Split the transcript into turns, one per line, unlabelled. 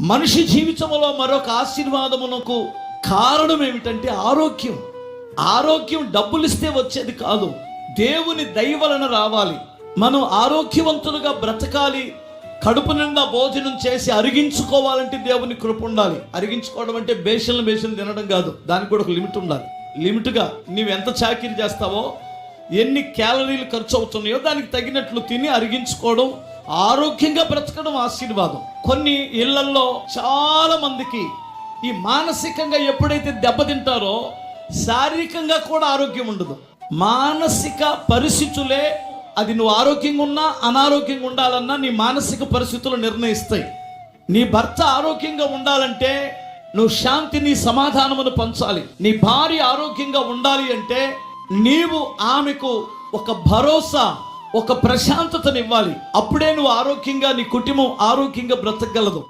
మనిషి జీవితంలో మరొక ఆశీర్వాదమునకు కారణం ఏమిటంటే ఆరోగ్యం. ఆరోగ్యం డబ్బులు ఇస్తే వచ్చేది కాదు, దేవుని దయ వలన రావాలి. మనం ఆరోగ్యవంతులుగా బ్రతకాలి, కడుపు నిండా భోజనం చేసి అరిగించుకోవాలంటే దేవుని కృప ఉండాలి. అరిగించుకోవడం అంటే బేషన్లు తినడం కాదు, దానికి కూడా ఒక లిమిట్ ఉండాలి. లిమిట్గా నీవు ఎంత చాకిరీ చేస్తావో, ఎన్ని క్యాలరీలు ఖర్చు అవుతున్నాయో దానికి తగినట్లు తిని అరిగించుకోవడం, ఆరోగ్యంగా బ్రతకడం ఆశీర్వాదం. కొన్ని ఇళ్లల్లో చాలా మందికి ఈ మానసికంగా ఎప్పుడైతే దెబ్బతింటారో శారీరకంగా కూడా ఆరోగ్యం ఉండదు. మానసిక పరిస్థితులే అది నువ్వు ఆరోగ్యంగా ఉన్నా అనారోగ్యంగా ఉండాలన్నా నీ మానసిక పరిస్థితులు నిర్ణయిస్తాయి. నీ భర్త ఆరోగ్యంగా ఉండాలంటే నువ్వు శాంతిని సమాధానమును పంచాలి. నీ భార్య ఆరోగ్యంగా ఉండాలి అంటే నీవు ఆమెకు ఒక భరోసా, ఒక ప్రశాంతతను ఇవ్వాలి. అప్పుడే నువ్వు ఆరోగ్యంగా, నీ కుటుంబం ఆరోగ్యంగా బ్రతకగలదు.